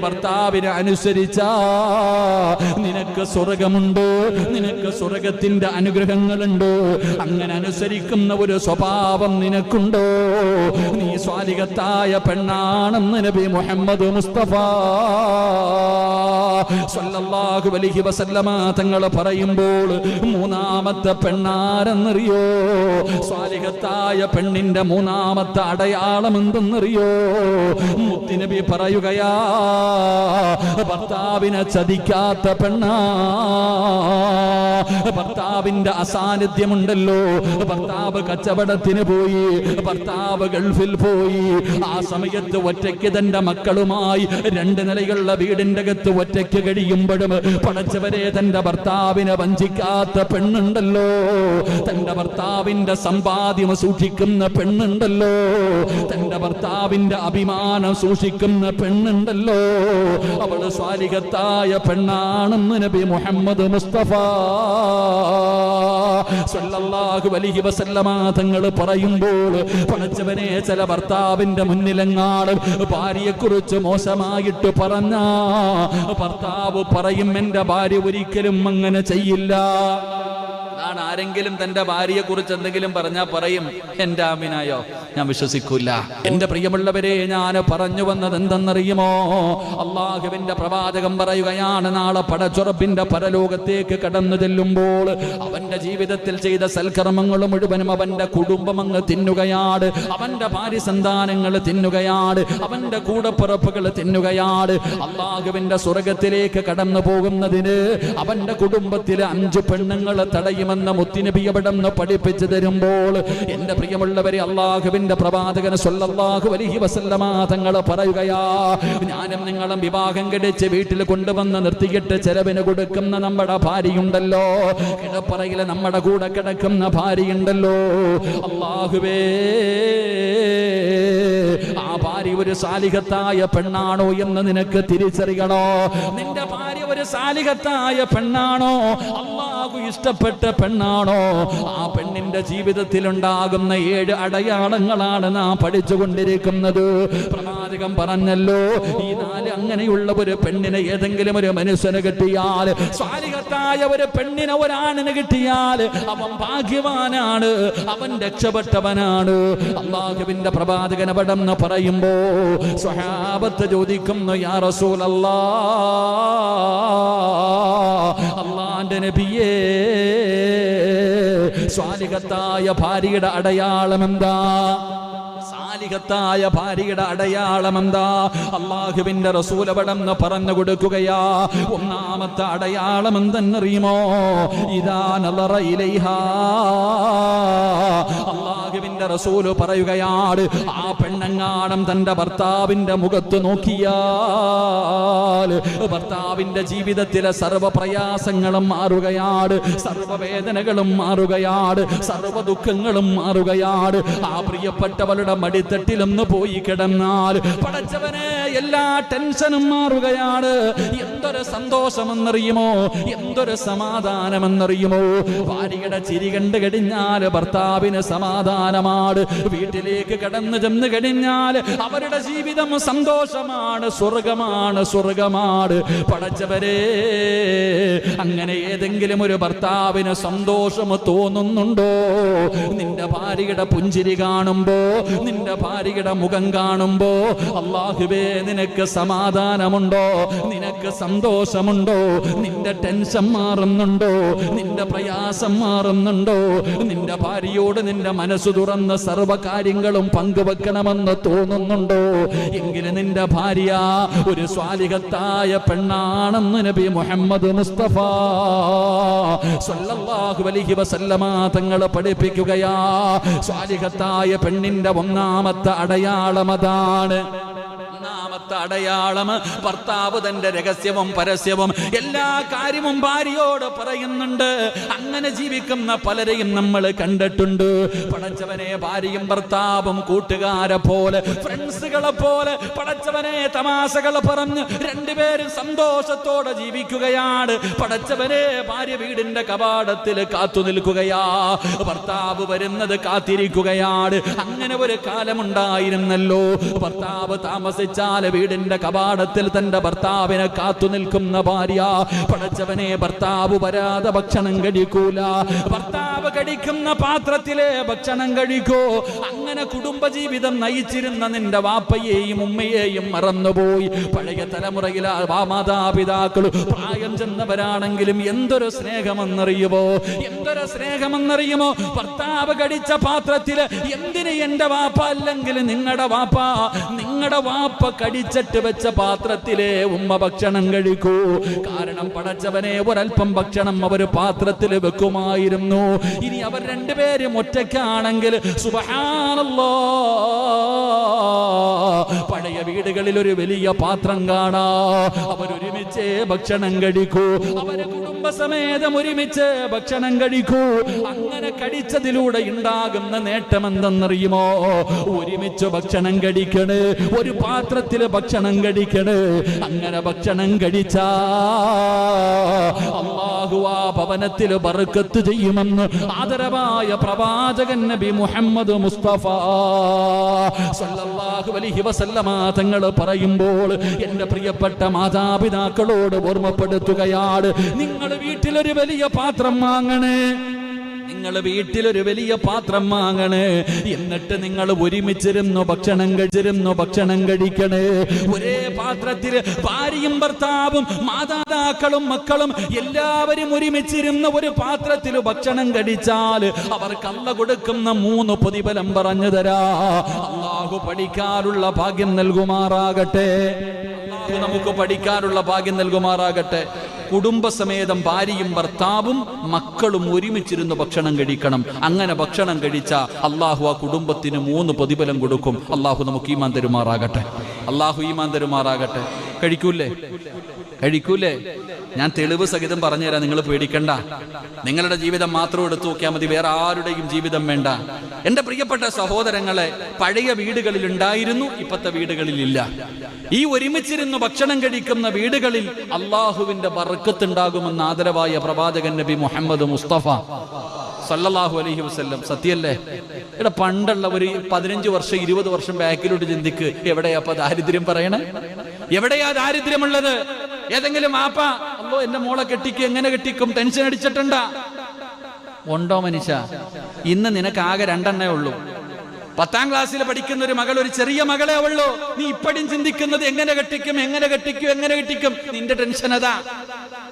ഭർത്താവിനെ അനുസരിച്ച നിനക്ക് സ്വർഗമുണ്ട്, നിനക്ക് സ്വർഗത്തിന്റെ അനുഗ്രഹങ്ങളുണ്ട്. അങ്ങനെ അനുസരിക്കുന്ന ഒരു സ്വഭാവം നിനക്കുണ്ടോ? നീ സ്വാലിഹത്തായ പെണ്ണാണെന്ന് നബി മുഹമ്മദ് മുസ്തഫ സ്വല്ലല്ലാഹു അലൈഹി വസല്ലമ തങ്ങൾ പറയുമ്പോൾ മൂന്നാമത്തെ പെണ്ണാരെന്നറിയോ? സ്വാലിഹത്തായ പെണ്ണിന്റെ മൂന്നാമത്തെ അടയാളം എന്തെന്നറിയോ? മുത്തുനബി പറയുകയാ, ഭർത്താവിനെ ചതിക്കാത്ത പെണ്ണാ. ഭർത്താവിന്റെ അസാന്നിധ്യമുണ്ടല്ലോ, ഭർത്താവ് കച്ചവടത്തിന് പോയി, ഭർത്താവ് ഗൾഫിൽ പോയി, ആ സമയത്ത് ഒറ്റയ്ക്ക് തന്റെ മക്കളുമായി 2 നിലയുള്ള വീടിന്റെ അകത്ത് ഒറ്റയ്ക്ക് കഴിയുമ്പോഴും പടച്ചവരെ തന്റെ ഭർത്താവിനെ വഞ്ചിക്കാത്ത പെണ്ണുണ്ടല്ലോ, തന്റെ ഭർത്താവിന്റെ സമ്പാദ്യം സൂക്ഷിക്കുന്ന പെണ്ണുണ്ടല്ലോ, തന്റെ ഭർത്താവിന്റെ അഭിമാനം സൂക്ഷിക്കുന്ന പെണ്ണുണ്ടല്ലോ, അവള് സ്വാലിഹത്തായ പെണ്ണാണെന്ന് നബി മുഹമ്മദ് മുസ്തഫ സ്വല്ലല്ലാഹു അലൈഹി വസല്ലമ തങ്ങൾ പറയുമ്പോൾ പടച്ചവനെ ചില ഭർത്താവിന്റെ മുന്നിലെങ്ങാളും ഭാര്യയെക്കുറിച്ച് മോശമായിട്ട് പറഞ്ഞ ഭർത്താവ് പറയും, എന്റെ ഭാര്യ ഒരിക്കലും അങ്ങനെ ചെയ്യില്ല. ആരെങ്കിലും തന്റെ ഭാര്യയെ കുറിച്ച് എന്തെങ്കിലും പറഞ്ഞാൽ പറയും, എന്റെ ആമിനായോ, ഞാൻ വിശ്വസിക്കൂല. എന്റെ പ്രിയമുള്ളവരെ, ഞാൻ പറഞ്ഞു വന്നത് എന്തെന്നറിയുമോ? അള്ളാഹുവിന്റെ പ്രവാചകം പറയുകയാണ്, നാളെ പടച്ചുറപ്പിന്റെ പരലോകത്തേക്ക് കടന്നു ചെല്ലുമ്പോൾ അവന്റെ ജീവിതത്തിൽ ചെയ്ത സൽക്കർമ്മങ്ങൾ മുഴുവനും അവന്റെ കുടുംബം അങ്ങ് തിന്നുകയാണ്, അവന്റെ ഭാര്യ സന്താനങ്ങൾ തിന്നുകയാണ്, അവന്റെ കൂടപ്പിറപ്പുകൾ തിന്നുകയാണ്. അള്ളാഹുവിന്റെ സ്വർഗത്തിലേക്ക് കടന്നു പോകുന്നതിന് അവന്റെ കുടുംബത്തിലെ 5 പെണ്ണുങ്ങൾ തടയുമെന്ന് മുത്തുനബി അവിടുന്ന് പഠിപ്പിച്ചു തരുമ്പോൾ എന്റെ പ്രിയമുള്ളവരെ, അള്ളാഹുവിന്റെ പ്രവാചകൻ സ്വല്ലല്ലാഹു അലൈഹി വസല്ലമ തങ്ങൾ പറയുകയാ, ഞാനും നിങ്ങളും വിവാഹം കഴിച്ച് വീട്ടിൽ കൊണ്ടുവന്ന് നിർത്തിയിട്ട് ചെലവിന് കൊടുക്കുന്ന നമ്മുടെ ഭാര്യയുണ്ടല്ലോ, കിടപ്പറയില് നമ്മുടെ കൂടെ കിടക്കുന്ന ഭാര്യയുണ്ടല്ലോ, അള്ളാഹുവേ, ആ ഭാര്യ ഒരു സാലിഹത്തായ പെണ്ണാണോ എന്ന് നിനക്ക് തിരിച്ചറിയണോ? നിന്റെ ഭാര്യ ഒരു സാലിഹത്തായ പെണ്ണാണോ? അള്ളാഹു ഇഷ്ടപ്പെട്ട പെണ്ണാണോ? ആ പെണ്ണിന്റെ ജീവിതത്തിൽ ഉണ്ടാകുന്ന 7 അടയാളങ്ങളാണ് നാം പഠിച്ചുകൊണ്ടിരിക്കുന്നത്. പ്രവാചകൻ പറഞ്ഞല്ലോ, ഈ 4 അങ്ങനെയുള്ള ഒരു പെണ്ണിനെ ഏതെങ്കിലും ഒരു മനുഷ്യന് കിട്ടിയാൽ, സ്വാലിഹത്തായ ഒരു പെണ്ണിനെ ഒരാണിന് കിട്ടിയാൽ അവൻ ഭാഗ്യവാനാണ്, അവൻ രക്ഷപ്പെട്ടവനാണ്. അള്ളാഹുവിന്റെ പ്രവാചകൻ അവിടെന്ന് പറയുമ്പോ സ്വഹാബത്ത് ചോദിക്കുന്നു, യാ റസൂലല്ലാഹ്, അല്ലാഹുവിന്റെ നബിയേ, സ്വാലിഹത്തായ ഭാര്യയുടെ അടയാളം എന്താ? സാലിഹത്തായ ഭാര്യയുടെ അടയാളം എന്താ? അള്ളാഹുവിന്റെ റസൂൽ അവിടെന്ന് പറഞ്ഞു കൊടുക്കുകയാ, ഒന്നാമത്തെ അടയാളം എന്തെന്നറിയുമോ? ഇദാ നളറ ഇലൈഹാ, അള്ളാഹുവിന്റെ റസൂൽ പറയുകയാണ്, ആ പെണ്ണങ്ങാണം തന്റെ ഭർത്താവിന്റെ മുഖത്ത് നോക്കിയാൽ ഭർത്താവിന്റെ ജീവിതത്തിലെ സർവ്വ പ്രയാസങ്ങളും മാറുകയാണ്, സർവ്വവേദനകളും മാറുകയാണ്, സർവ്വ ദുഃഖങ്ങളും മാറുകയാണ്. ആ പ്രിയപ്പെട്ടവളുടെ മടിത്തട്ടിലൊന്ന് പോയി കിടന്നാൽ പടച്ചവനെ എല്ലാ ടെൻഷനും മാറുകയാണ്. എന്തൊരു സന്തോഷമെന്നറിയുമോ? എന്തൊരു സമാധാനമെന്നറിയുമോ? ഭാര്യയുടെ ചിരി കണ്ടു കഴിഞ്ഞാൽ ഭർത്താവിന് സമാധാനമാണ്. വീട്ടിലേക്ക് കടന്നു ചെന്ന് കഴിഞ്ഞാൽ അവരുടെ ജീവിതം സന്തോഷമാണ്, സ്വർഗമാണ്, സ്വർഗമാണ്. പടച്ചവരെ, അങ്ങനെ ഏതെങ്കിലും ഒരു ഭർത്താവിന് സന്തോഷം തോന്നുന്നുണ്ടോ? നിന്റെ ഭാര്യയുടെ പുഞ്ചിരി കാണുമ്പോ, നിന്റെ ഭാര്യയുടെ മുഖം കാണുമ്പോ അല്ലാഹുവേ, നിനക്ക് സമാധാനമുണ്ടോ? നിനക്ക് സന്തോഷമുണ്ടോ? നിന്റെ ടെൻഷൻ മാറുന്നുണ്ടോ? നിന്റെ പ്രയാസം മാറുന്നുണ്ടോ? നിന്റെ ഭാര്യയോട് നിന്റെ മനസ്സ് തുറന്ന് സർവ്വകാര്യങ്ങളും പങ്കുവെക്കണമെന്ന് തോന്നുന്നുണ്ടോ? എങ്കിലും നിന്റെ ഭാര്യ ഒരു സ്വാലിഹത്തായ പെണ്ണാണെന്ന് നബി മുഹമ്മദ് മുസ്തഫ സ്വല്ലല്ലാഹു അലൈഹി വസല്ലമ തങ്ങൾ പഠിപ്പിക്കുകയാ. സ്വാലിഹത്തായ പെണ്ണിന്റെ ഒന്നാമത്തെ അടയാളം അതാണ്. അടയാളം ഭർത്താവ് തന്റെ രഹസ്യവും പരസ്യവും എല്ലാ കാര്യവും ഭാര്യയോട് പറയുന്നുണ്ട്. അങ്ങനെ ജീവിക്കുന്ന പലരെയും നമ്മൾ കണ്ടിട്ടുണ്ട്. പടച്ചവനെ, ഭാര്യയും ഭർത്താവും കൂട്ടുകാരെ പോലെ, ഫ്രണ്ട്സുകളെ പോലെ പടച്ചവനെ തമാശകൾ പറഞ്ഞ് 2 പേരും സന്തോഷത്തോടെ ജീവിക്കുകയാണ്. പടച്ചവനെ, ഭാര്യ വീടിന്റെ കവാടത്തിൽ കാത്തു നിൽക്കുകയാ, ഭർത്താവ് വരുന്നത് കാത്തിരിക്കുകയാണ്. അങ്ങനെ ഒരു കാലമുണ്ടായിരുന്നല്ലോ. ഭർത്താവ് താമസിച്ചാൽ വീടിന്റെ കവാടത്തിൽ തന്റെ ഭർത്താവിനെ കാത്തു നിൽക്കുന്ന ഭാര്യ. പടച്ചവനെ, ഭർത്താവ് വരാതെ ഭക്ഷണം കഴിക്കൂല, ഭർത്താവ് കഴിക്കുന്ന പാത്രത്തിലെ ഭക്ഷണം കഴിക്കൂ. അങ്ങനെ കുടുംബജീവിതം നയിച്ചിരുന്ന നിന്റെ വാപ്പയെയും ഉമ്മയെയും മറന്നുപോയി. പഴയ തലമുറയിലെ മാതാപിതാക്കൾ പ്രായം ചെന്നവരാണെങ്കിലും എന്തൊരു സ്നേഹമെന്നറിയുമോ, എന്തൊരു സ്നേഹമെന്നറിയുമോ. ഭർത്താവ് കടിച്ച പാത്രത്തില് എന്തിന് എന്റെ വാപ്പ അല്ലെങ്കിൽ നിങ്ങളുടെ വാപ്പ കടിച്ചിട്ട് വെച്ച പാത്രത്തിലെ ഉമ്മ ഭക്ഷണം കഴിക്കൂ. കാരണം പടച്ചവനെ, ഒരൽപ്പം ഭക്ഷണം അവർ പാത്രത്തിൽ വെക്കുമായിരുന്നു. ഇനി അവർ രണ്ടുപേരും ഒറ്റയ്ക്കാണെങ്കിൽ സുബ്ഹാനല്ലാഹ്, പഴയ വീടുകളിൽ ഒരു വലിയ പാത്രം കാണാ, അവരൊരുമിച്ച് ഭക്ഷണം കഴിക്കൂ, അവര് കുടുംബസമേതം ഒരുമിച്ച് ഭക്ഷണം കഴിക്കൂ. അങ്ങനെ കഴിച്ചതിലൂടെ ഉണ്ടാകുന്ന നേട്ടം എന്തെന്നറിയുമോ? ഒരുമിച്ച് ഭക്ഷണം കഴിക്കണ്, ഒരു പാത്രത്തിൽ ഭക്ഷണം കഴിക്കണ്. അങ്ങനെ ഭക്ഷണം കഴിച്ചാ അല്ലാഹു ആ ഭവനത്തിൽ ബർക്കത്ത് ചെയ്യുമെന്ന് ആദരവായ പ്രവാചകൻ നബി മുഹമ്മദ് മുസ്തഫ സല്ലല്ലാഹു അലൈഹി വസല്ലമ തങ്ങൾ പറയുമ്പോൾ എൻ്റെ പ്രിയപ്പെട്ട മാതാപിതാക്കളോട് ഓർമ്മപ്പെടുത്തുകയാണ്, നിങ്ങൾ വീട്ടിലൊരു വലിയ പാത്രം വാങ്ങണേ, നിങ്ങൾ വീട്ടിലൊരു വലിയ പാത്രം വാങ്ങണേ. എന്നിട്ട് നിങ്ങൾ ഒരുമിച്ചിരുന്നു ഭക്ഷണം കഴിക്കണേ. ഒരേ പാത്രത്തിൽ ഭാര്യയും ഭർത്താവും മാതാപിതാക്കളും മക്കളും എല്ലാവരും ഒരുമിച്ചിരുന്ന് ഒരു പാത്രത്തിൽ ഭക്ഷണം കഴിച്ചാൽ അവർക്ക് അല്ലാഹു കൊടുക്കുന്ന 3 പ്രതിഫലം പറഞ്ഞു തരാ. അല്ലാഹു പഠിക്കാനുള്ള ഭാഗ്യം നൽകുമാറാകട്ടെ. അല്ലാഹു നമുക്ക് പഠിക്കാനുള്ള ഭാഗ്യം നൽകുമാറാകട്ടെ. കുടുംബസമേതം ഭാര്യയും ഭർത്താവും മക്കളും ഒരുമിച്ചിരുന്ന് ഭക്ഷണം കഴിക്കണം. അങ്ങനെ ഭക്ഷണം കഴിച്ച അള്ളാഹു ആ കുടുംബത്തിന് 3 പ്രതിഫലം കൊടുക്കും. അള്ളാഹു നമുക്ക് ഈമാൻ തരുമാറാകട്ടെ. അള്ളാഹു ഈമാൻ തരുമാറാകട്ടെ. കഴിക്കൂലേ? ഞാൻ തെളിവ് സഹിതം പറഞ്ഞുതരാം, നിങ്ങൾ പേടിക്കണ്ട. നിങ്ങളുടെ ജീവിതം മാത്രം എടുത്തു നോക്കിയാൽ മതി, വേറെ ആരുടെയും ജീവിതം വേണ്ട. എൻ്റെ പ്രിയപ്പെട്ട സഹോദരങ്ങളെ, പഴയ വീടുകളിൽ ഉണ്ടായിരുന്നു, ഇപ്പത്തെ വീടുകളിലില്ല. ഈ ഒരുമിച്ചിരുന്ന് ഭക്ഷണം കഴിക്കുന്ന വീടുകളിൽ അള്ളാഹുവിന്റെ ബർക്കത്ത് ഉണ്ടാകുമെന്ന് ആദരവായ പ്രവാചകൻ നബി മുഹമ്മദ് മുസ്തഫ സല്ലല്ലാഹു അലൈഹി വസല്ലം. സത്യല്ലേ? ഇവിടെ പണ്ടുള്ള ഒരു 15 വർഷം 20 വർഷം ബാക്കിലോട്ട് ചിന്തിക്ക്, എവിടെയാ അപ്പൊ ദാരിദ്ര്യം പറയണേ? എവിടെയാ ദാരിദ്ര്യമുള്ളത്? ഏതെങ്കിലും ആപ്പ അല്ലോ എന്റെ മോളെ കെട്ടിക്കും, എങ്ങനെ കെട്ടിക്കും, ടെൻഷൻ അടിച്ചിട്ടുണ്ടാ? ഉണ്ടോ മനുഷ്യ? ഇന്ന് നിനക്ക് ആകെ 2 എണ്ണേ ഉള്ളൂ. 10ാം ക്ലാസ്സിൽ പഠിക്കുന്ന ഒരു മകൾ, ഒരു ചെറിയ മകളെ ഉള്ളൂ. നീ ഇപ്പഴും ചിന്തിക്കുന്നത് എങ്ങനെ കെട്ടിക്കും. നിന്റെ ടെൻഷൻ അതാ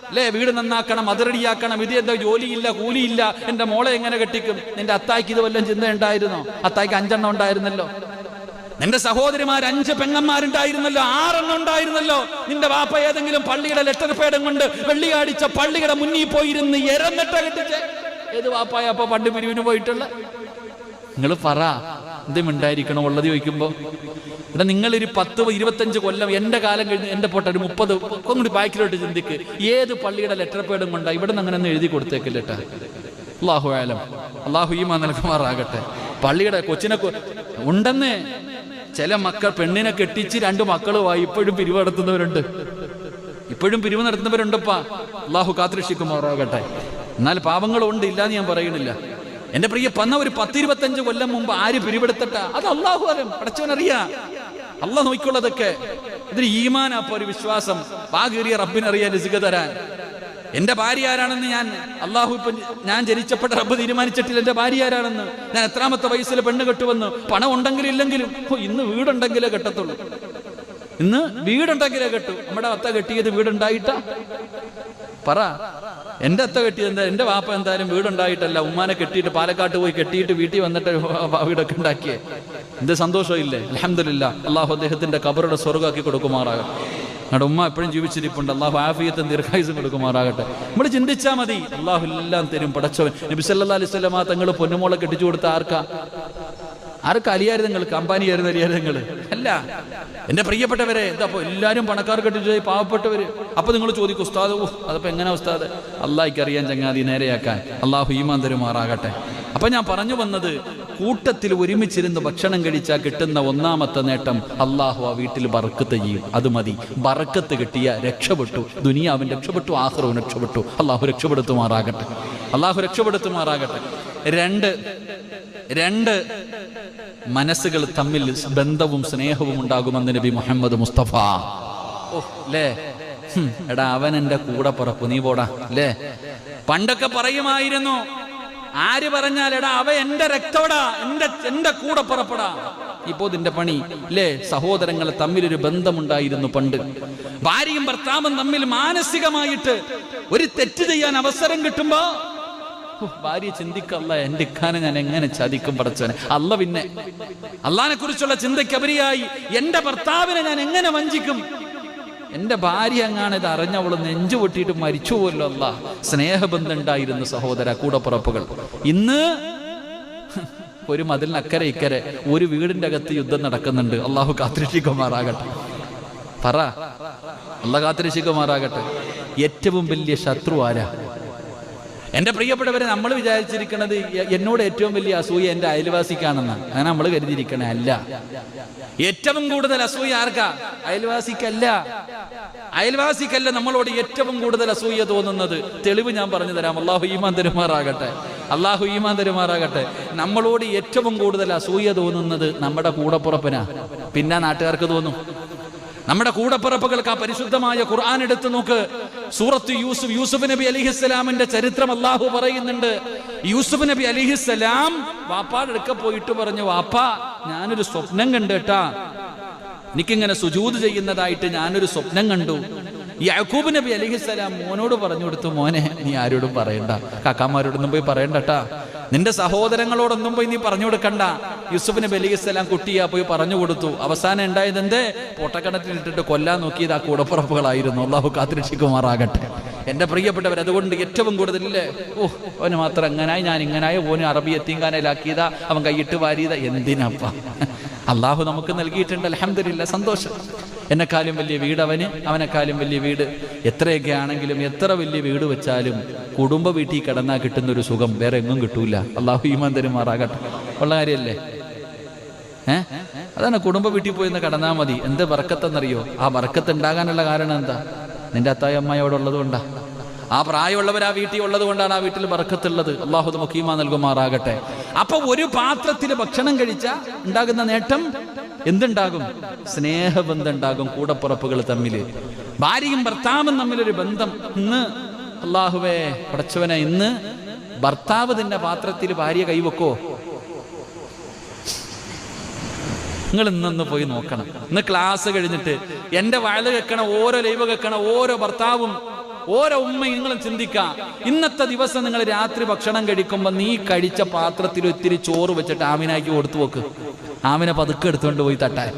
അല്ലേ? വീട് നന്നാക്കണം, അത് റെഡിയാക്കണം, ഇത് എന്താ ജോലിയില്ല, കൂലിയില്ല, എന്റെ മോളെ എങ്ങനെ കെട്ടിക്കും? നിന്റെ അത്തായിക്ക് ഇത് വല്ലതും ചിന്ത ഉണ്ടായിരുന്നോ? അത്തായിക്ക് 5 എണ്ണം ഉണ്ടായിരുന്നല്ലോ. നിന്റെ സഹോദരിമാർ 5 പെങ്ങന്മാരുണ്ടായിരുന്നല്ലോ, 6 എണ്ണം ഉണ്ടായിരുന്നല്ലോ. നിന്റെ വാപ്പ ഏതെങ്കിലും പള്ളിയുടെ ലെറ്റർ പേഡും കൊണ്ട് വെള്ളിയാഴ്ച പള്ളിയുടെ മുന്നിൽ പോയിരുന്ന് എരന്നിട്ട കെട്ടിച്ച്? ഏത് വാപ്പായ അപ്പൊ പണ്ട് പിരിവിന് പോയിട്ടുള്ള? നിങ്ങൾ പറ, എന്തും ഉണ്ടായിരിക്കണം ഉള്ളത് ചോദിക്കുമ്പോ. ഇവിടെ നിങ്ങളൊരു 10-25 കൊല്ലം എൻ്റെ കാലം കഴിഞ്ഞ് എൻ്റെ പൊട്ട ഒരു 30 കൂടി ബാക്കിലോട്ട് ചിന്തിക്ക്. ഏത് പള്ളിയുടെ ലെറ്റർ പേഡും കൊണ്ടാ ഇവിടെ നിന്ന് അങ്ങനെ ഒന്നും എഴുതി കൊടുത്തേക്കില്ലട്ട. അല്ലാഹു ആലം. അല്ലാഹു ഈമാൻ നൽകുമാറാകട്ടെ. പള്ളിയുടെ കൊച്ചിനെ ഉണ്ടെന്ന് ചില മക്കൾ പെണ്ണിനെ കെട്ടിച്ച് 2 മക്കളുമായി ഇപ്പോഴും പിരിവ് നടത്തുന്നവരുണ്ടപ്പാ. അല്ലാഹു കാത്തുരക്ഷിക്കുമാറാകട്ടെ. എന്നാൽ പാവങ്ങളുണ്ട്, ഇല്ലാന്ന് ഞാൻ പറയുന്നില്ല. എന്റെ പ്രിയ ഒരു 10-25 കൊല്ലം മുമ്പ് ആര് പിരിവെടുത്തിട്ട? അത് അല്ലാഹു ആലം, പടച്ചവനറിയാ, അല്ലാഹ് നോക്കിക്കൊള്ളതൊക്കെ. ഇതിന് ഈമാനാ, അപ്പൊ ഒരു വിശ്വാസം. പാകേറിയ റബ്ബിനറിയാൻ രിസ്ക് തരാൻ. എന്റെ ഭാര്യ ആരാണെന്ന് അള്ളാഹു ഇപ്പം ഞാൻ ജനിച്ചപ്പെട്ട റബ്ബ് തീരുമാനിച്ചിട്ടില്ല എന്റെ ഭാര്യ ആരാണെന്ന്. ഞാൻ എത്രാമത്തെ വയസ്സിൽ പെണ്ണ് കെട്ടുവന്ന്. പണം ഉണ്ടെങ്കിലും ഇല്ലെങ്കിലും ഇന്ന് വീടുണ്ടെങ്കിലേ കെട്ടത്തുള്ളൂ. ഇന്ന് വീടുണ്ടെങ്കിലേ കെട്ടു. നമ്മുടെ അത്ത കെട്ടിയത് വീടുണ്ടായിട്ടാ? പറ. എന്റെ അത്ത കെട്ടിയത് എന്താ? എന്റെ വാപ്പ എന്തായാലും വീടുണ്ടായിട്ടല്ല, ഉമ്മാനെ കെട്ടിയിട്ട് പാലക്കാട്ട് പോയി കെട്ടിയിട്ട് വീട്ടിൽ വന്നിട്ട് വീടൊക്കെ ഉണ്ടാക്കിയേ. എന്ത് സന്തോഷമില്ലേ? അൽഹംദുലില്ലാ. അള്ളാഹു അദ്ദേഹത്തിന്റെ ഖബറുടെ സ്വർഗ്ഗമാക്കി കൊടുക്കുമാറാകട്ടെ. ഞങ്ങളുടെ ഉമ്മ എപ്പോഴും ജീവിച്ചിരിപ്പുണ്ട്. അള്ളാഹു ആഫിയത്തും ദീർഘായുസ്സും കൊടുക്കുമാറാകട്ടെ. നമ്മൾ ചിന്തിച്ചാൽ മതി, അള്ളാഹു എല്ലാം തരും പടച്ചവൻ. നബി സല്ലല്ലാഹു അലൈഹി വസല്ലം തങ്ങൾ പൊന്നുമോളെ കെട്ടിച്ചു കൊടുത്ത ആർക്കാ അലിയായിരുന്നു? നിങ്ങൾ കമ്പാനിയായിരുന്നു അലിയായിരുന്നു നിങ്ങൾ? അല്ല. എന്റെ പ്രിയപ്പെട്ടവരെ, ഇതപ്പോ എല്ലാവരും പണക്കാർ കെട്ടിച്ചു, പാവപ്പെട്ടവര്. അപ്പൊ നിങ്ങൾ ചോദിക്കും, ഉസ്താദ് അതപ്പോ എങ്ങനെ ഉസ്താദ്? അള്ളാഹിക്ക് അറിയാൻ ചങ്ങാതി, നേരെയാക്കാൻ. അള്ളാഹു ഈമാൻ തരുമാറാകട്ടെ. അപ്പൊ ഞാൻ പറഞ്ഞു വന്നത്, കൂട്ടത്തിൽ ഒരുമിച്ചിരുന്ന് ഭക്ഷണം കഴിച്ചാൽ കിട്ടുന്ന 1ാമത്തെ നേട്ടം, അള്ളാഹു ആ വീട്ടിൽ ബർക്കത്ത് ചെയ്യും. അത് മതി. ബർക്കത്ത് കിട്ടിയ രക്ഷപ്പെട്ടു. ദുനിയാവിൻ രക്ഷപ്പെട്ടു, ആഖിറവും രക്ഷപ്പെട്ടു. അള്ളാഹു രക്ഷപ്പെടുത്തുമാറാകട്ടെ. മനസ്സുകൾ തമ്മിൽ ബന്ധവും സ്നേഹവും ഉണ്ടാകുമെന്ന് നബി മുഹമ്മദ് മുസ്തഫ. അല്ലേ, എടാ അവൻ എൻ്റെ കൂടെ പുറപ്പു, നീ പോടാ. അല്ലേ, പണ്ടൊക്കെ പറയുമായിരുന്നു, ആര് പറഞ്ഞാൽ എടാ അവ എൻ്റെ രക്തോടാ, എൻ്റെ കൂടെ പുറപ്പെടാ. ഇപ്പോ ഇതിന്റെ പണി അല്ലേ, സഹോദരങ്ങൾ തമ്മിലൊരു ബന്ധമുണ്ടായിരുന്നു പണ്ട്. ഭാര്യയും ഭർത്താവും തമ്മിൽ മാനസികമായിട്ട് ഒരു തെറ്റ് ചെയ്യാൻ അവസരം കിട്ടുമ്പോ ഭാര്യ ചിന്തിക്കല്ല, എൻ്റെ ഇക്കാനെ ഞാൻ എങ്ങനെ ചതിക്കും പടച്ചവനെ. അല്ല പിന്നെ അള്ളാനെ കുറിച്ചുള്ള ചിന്തയ്ക്ക് അവരിയായി എൻ്റെ ഭർത്താവിനെ ഞാൻ എങ്ങനെ വഞ്ചിക്കും. എൻ്റെ ഭാര്യ അങ്ങാണ് ഇത് അറിഞ്ഞവള് നെഞ്ചു പൊട്ടിയിട്ട് മരിച്ചു പോലോ. അല്ല, സ്നേഹബന്ധം ഉണ്ടായിരുന്നു സഹോദര, കൂടപ്പുറപ്പുകൾ. ഇന്ന് ഒരു മതിലിന് അക്കരെ ഇക്കരെ ഒരു വീടിന്റെ അകത്ത് യുദ്ധം നടക്കുന്നുണ്ട്. അള്ളാഹു കാത്തിരക്ഷിക്കുമാറാകട്ടെ. പറ, അള്ളാഹു കാത്തിരക്ഷിക്കുമാറാകട്ടെ. ഏറ്റവും വലിയ ശത്രു ആരാ? എൻ്റെ പ്രിയപ്പെട്ടവരെ, നമ്മൾ വിചാരിച്ചിരിക്കുന്നത് എന്നോട് ഏറ്റവും വലിയ അസൂയ എൻ്റെ അയൽവാസിക്കാണെന്നാണ്. അങ്ങനെ നമ്മൾ കരുതിയിരിക്കണേ. അല്ല, ഏറ്റവും കൂടുതൽ അസൂയ ആർക്കാ? അയൽവാസിക്കല്ല. അയൽവാസിക്കല്ല നമ്മളോട് ഏറ്റവും കൂടുതൽ അസൂയ തോന്നുന്നത്. തെളിവ് ഞാൻ പറഞ്ഞു തരാം. അള്ളാഹു ഈമാൻ തരുമാറാകട്ടെ. അള്ളാഹു ഈമാൻ തരുമാറാകട്ടെ. നമ്മളോട് ഏറ്റവും കൂടുതൽ അസൂയ തോന്നുന്നത് നമ്മുടെ കൂടപ്പുറപ്പനാ. പിന്നെ നാട്ടുകാർക്ക് തോന്നും. നമ്മുടെ കൂടപ്പിറപ്പുകൾക്ക് ആ പരിശുദ്ധമായ ഖുർആൻ എടുത്തു നോക്ക്. സൂറത്ത് യൂസുഫ് നബി അലിഹിസ്സലാമിന്റെ ചരിത്രം അള്ളാഹു പറയുന്നുണ്ട്. യൂസുഫ് നബി അലിഹിസ്സലാം വാപ്പാടെ അടുക്ക പോയിട്ട് പറഞ്ഞു, വാപ്പാ ഞാനൊരു സ്വപ്നം കണ്ടേട്ടാ, എനിക്കിങ്ങനെ സുജൂദ് ചെയ്യുന്നതായിട്ട് ഞാനൊരു സ്വപ്നം കണ്ടു. യാക്കൂബ് നബി അലിഹിസ്സലാം മോനോട് പറഞ്ഞു കൊടുത്തു, മോനെ നീ ആരോടും പറയണ്ട, കാക്കാമാരോടൊന്നും പോയി പറയണ്ടട്ടാ, നിന്റെ സഹോദരങ്ങളോടൊന്നും പോയി നീ പറഞ്ഞു കൊടുക്കണ്ട. യൂസുഫ് നബി അലിഹിസ്സലാം കുട്ടിയാ പോയി പറഞ്ഞു കൊടുത്തു. അവസാനം ഉണ്ടായത് എന്തേ? പൊട്ടക്കണത്തിലിട്ടിട്ട് കൊല്ലാൻ നോക്കിയത് ആ കൂടപ്പുറപ്പുകളായിരുന്നു. അള്ളാഹു കാത്തിരക്ഷിക്കുമാറാകട്ടെ. എൻ്റെ പ്രിയപ്പെട്ടവർ, അതുകൊണ്ട് ഏറ്റവും കൂടുതലല്ലേ അവന് മാത്രം എങ്ങനായി, ഞാൻ ഇങ്ങനായി, ഓന് അറബി എത്തിങ്കാനയിലാക്കിയതാ, അവൻ കൈയിട്ട് വാരിയതാ. എന്തിനപ്പ? അള്ളാഹു നമുക്ക് നൽകിയിട്ടുണ്ട്, അൽഹംദുലില്ലാ, സന്തോഷം. എന്നെക്കാളും വലിയ വീട് അവനെക്കാളും വലിയ വീട്. എത്രയൊക്കെ ആണെങ്കിലും എത്ര വലിയ വീട് വെച്ചാലും കുടുംബ വീട്ടിൽ കിടന്നാൽ കിട്ടുന്നൊരു സുഖം വേറെ എങ്ങും കിട്ടൂല. അള്ളാഹു ഈമാൻ തരുമാറാകട്ടെ. ഉള്ള കാര്യമല്ലേ? അതാണ്, കുടുംബ വീട്ടിൽ പോയി കടന്നാൽ മതി. എന്ത് ബർക്കത്തെന്നറിയോ? ആ ബർക്കത്ത് ഉണ്ടാകാനുള്ള കാരണം എന്താ? നിന്റെ അത്തായ അമ്മായി അവിടെ ഉള്ളത് കൊണ്ടാ. ആ പ്രായമുള്ളവർ ആ വീട്ടിൽ ഉള്ളത് കൊണ്ടാണ് ആ വീട്ടിൽ ബർക്കത്തുള്ളത്. അള്ളാഹു നമുക്ക് ഈമാൻ നൽകുമാറാകട്ടെ. അപ്പൊ ഒരു പാത്രത്തിൽ ഭക്ഷണം കഴിച്ചാൽ ഉണ്ടാകുന്ന നേട്ടം എന്തുണ്ടാകും? സ്നേഹബന്ധം ഉണ്ടാകും. കൂടപ്പുറപ്പുകൾ തമ്മിൽ, ഭാര്യയും ഭർത്താവും തമ്മിലൊരു ബന്ധം. ഇന്ന് അള്ളാഹുവേ പടച്ചവനെ, ഇന്ന് ഭർത്താവ് തന്നെ പാത്രത്തിൽ ഭാര്യ കൈവെക്കോ? നിങ്ങൾ ഇന്നൊന്ന് പോയി നോക്കണം. ഇന്ന് ക്ലാസ് കഴിഞ്ഞിട്ട് എൻ്റെ വയല് കേൾക്കണ ഓരോ ലൈവ് കേൾക്കണ ഓരോ ഭർത്താവും ഓരോ ഉമ്മയും നിങ്ങളും ചിന്തിക്കാം. ഇന്നത്തെ ദിവസം നിങ്ങൾ രാത്രി ഭക്ഷണം കഴിക്കുമ്പോൾ നീ കഴിച്ച പാത്രത്തിൽ ഒത്തിരി ചോറ് വെച്ചിട്ട് ആമിനാക്കി കൊടുത്തു വെക്ക്. ആമിനെ പതുക്കെ എടുത്തുകൊണ്ട് പോയി തട്ടാൻ.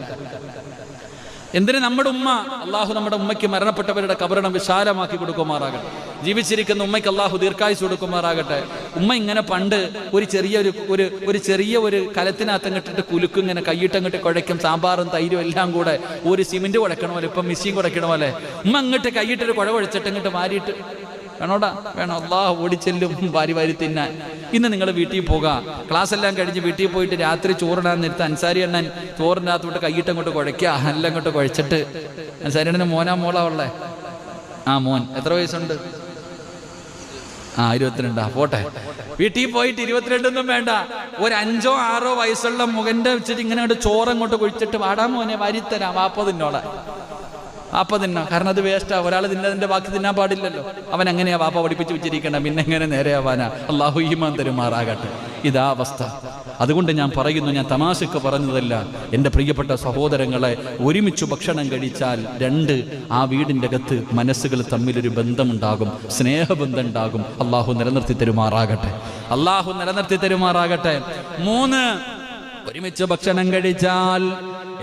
എന്തിന്? നമ്മുടെ ഉമ്മ, അള്ളാഹു നമ്മുടെ ഉമ്മയ്ക്ക് മരണപ്പെട്ടവരുടെ കബറിടം വിശാലമാക്കി കൊടുക്കുമാറാകട്ടെ. ജീവിച്ചിരിക്കുന്ന ഉമ്മയ്ക്ക് അള്ളാഹു ദീർഘായുസ് കൊടുക്കുമാറാകട്ടെ. ഉമ്മ ഇങ്ങനെ പണ്ട് ഒരു ചെറിയ ഒരു കലത്തിനകത്തങ്ങിട്ടിട്ട് കുലുക്കും, ഇങ്ങനെ കൈയിട്ടങ്ങോട്ട് കുഴയ്ക്കും. സാമ്പാറും തൈരും എല്ലാം കൂടെ ഒരു സിമെന്റ് കുഴക്കണ പോലെ, ഇപ്പം മിസ്സിയും കുഴക്കണ പോലെ ഉമ്മ അങ്ങോട്ട് കൈയിട്ടൊരു കുഴ കുഴച്ചിട്ട് അങ്ങോട്ട് വാരിയിട്ട് വേണോടാ വേണം, അള്ളാഹു ഓടിച്ചെല്ലും വാരി തിന്നാൻ. ഇന്ന് നിങ്ങൾ വീട്ടിൽ പോകാം, ക്ലാസ് എല്ലാം കഴിഞ്ഞ് വീട്ടിൽ പോയിട്ട് രാത്രി ചോറിടാൻ നേരത്ത് അൻസാരി എണ്ണൻ ചോറിനകത്തോട്ട് കൈയിട്ടങ്ങോട്ട് കുഴയ്ക്കുക. എല്ലാം അങ്ങോട്ട് കുഴച്ചിട്ട്, അൻസാരി എണ്ണന് മോനാ മോളാ ഉള്ളേ? ആ മോൻ. എത്ര വയസ്സുണ്ട്? 22. പോട്ടെ, വീട്ടിൽ പോയിട്ട് 22 വേണ്ട, ഒരു 5 or 6 വയസ്സുള്ള മുഖന്റെ വെച്ചിട്ട് ഇങ്ങനെ അങ്ങോട്ട് ചോറങ്ങോട്ട് കുഴിച്ചിട്ട്, വാടാ മോനെ വാരിത്തരാം, വാപ്പ തിന്നോളെ, വാപ്പ തിന്നാ. കാരണം അത് വേസ്റ്റാ. ഒരാൾ തിന്നതിന്റെ ബാക്കി തിന്നാൻ പാടില്ലല്ലോ. അവൻ എങ്ങനെയാ വാപ്പ പഠിപ്പിച്ച് വെച്ചിരിക്കണം, പിന്നെ എങ്ങനെ നേരെയാവാനാ? അള്ളാഹു ഈമാൻ തരുമാറാകട്ടെ. ഇതാ അവസ്ഥ. അതുകൊണ്ട് ഞാൻ പറയുന്നു, ഞാൻ തമാശക്ക് പറഞ്ഞതല്ല. എൻ്റെ പ്രിയപ്പെട്ട സഹോദരങ്ങളെ, ഒരുമിച്ച് ഭക്ഷണം കഴിച്ചാൽ ആ വീടിൻ്റെ അകത്ത് മനസ്സുകൾ തമ്മിലൊരു ബന്ധമുണ്ടാകും, സ്നേഹബന്ധം ഉണ്ടാകും. അള്ളാഹു നിലനിർത്തി തരുമാറാകട്ടെ. അള്ളാഹു നിലനിർത്തി തരുമാറാകട്ടെ. 3, ഒരുമിച്ച് ഭക്ഷണം കഴിച്ചാൽ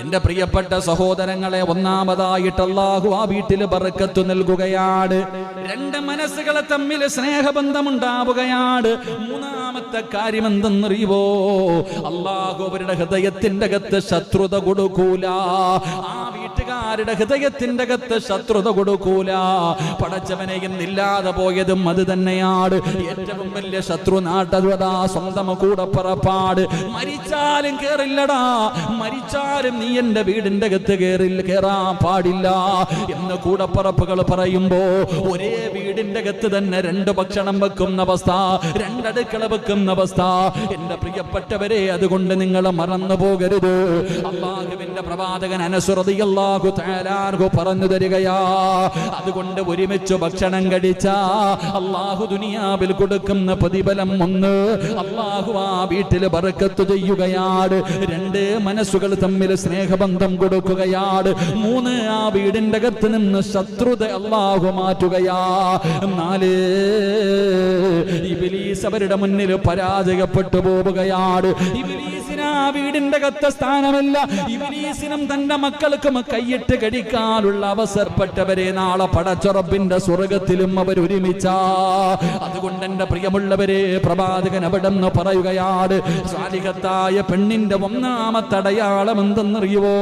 എൻ്റെ പ്രിയപ്പെട്ട സഹോദരങ്ങളെ, ഒന്നാമതായിട്ട് അല്ലാഹു ആ വീട്ടിൽ ബർക്കത്ത് നൽകുകയാണ്. 2 മനസ്സുകളെ തമ്മിൽ സ്നേഹബന്ധമുണ്ടാവുകയാണ്. 3ാമത്തെ കാര്യം എന്തെന്നറിയുവോ? അല്ലാഹു അവരുടെ ഹൃദയത്തിൻ്റെ അകത്ത് ശത്രുത കൊടുക്കൂല. ആ വീട്ടുകാരുടെ ഹൃദയത്തിൻ്റെ അകത്ത് ശത്രുത കൊടുക്കൂല. പടച്ചവനെ, ഇന്നില്ലാതെ പോയതും അത് തന്നെയാണ്. ഏറ്റവും വലിയ ശത്രു നാട്ടതാ സ്വന്തം കൂടപ്പിറപ്പാട്. മരിച്ചാലും കേറില്ലടാ, മരിച്ചാലും നീ എന്റെ വീടിന്റെ അകത്ത് കയറാൻ പാടില്ല എന്ന് കൂടപ്പറപ്പുകൾ പറയുമ്പോ ഒരേ വീടിന്റെ അകത്ത് തന്നെ 2 ഭക്ഷണം വെക്കുന്ന അവസ്ഥ, 2 അടുക്കള വെക്കുന്ന അവസ്ഥ. എന്റെ പ്രിയപ്പെട്ടവരെ, അതുകൊണ്ട് നിങ്ങൾ മറന്നു പോകരുത്. അല്ലാഹുവിന്റെ പ്രവാചകൻ അനസ് റളിയല്ലാഹു തആല അൻഹു പറഞ്ഞു തരികയാ, അതുകൊണ്ട് ഒരുമിച്ച് ഭക്ഷണം കഴിച്ച അല്ലാഹു ദുനിയാവിൽ കൊടുക്കുന്ന പ്രതിഫലം 1, അല്ലാഹു ആ വീട്ടിൽ ബറക്കത്ത് ചെയ്യുകയാണ്. 2 മനസ്സുകൾ തമ്മിൽ സ്നേഹബന്ധം കൊടുക്കുകയാണ്. 3 ആ വീടിന്റെ അകത്ത് നിന്ന് ശത്രുത അല്ലാഹു മാറ്റുകയാ. 4 ഇബ്ലീസ് അവരുടെ മുന്നിൽ പരാജയപ്പെട്ടു പോവുകയാണ്. ഇബ്ലീസിന് ആ വീടിന്റെ അകത്ത് സ്ഥാനമില്ല. ഇബ്ലീസിനും തന്റെ മക്കൾക്കും കൈയിട്ട് കടിക്കാനുള്ള അവസരപ്പെട്ടവരെ നാളെ പടച്ചുറപ്പിന്റെ സ്വർഗത്തിലും അവർ ഒരുമിച്ചാ. അതുകൊണ്ട് എന്റെ പ്രിയമുള്ളവരെ, പ്രവാചകൻ അവിടെ നിന്ന് പറയുകയാണ്, സാലിഹത്തായ പെണ്ണിന്റെ 1ാമത്തെ അടയാളം എന്തെന്നറിയുവോ?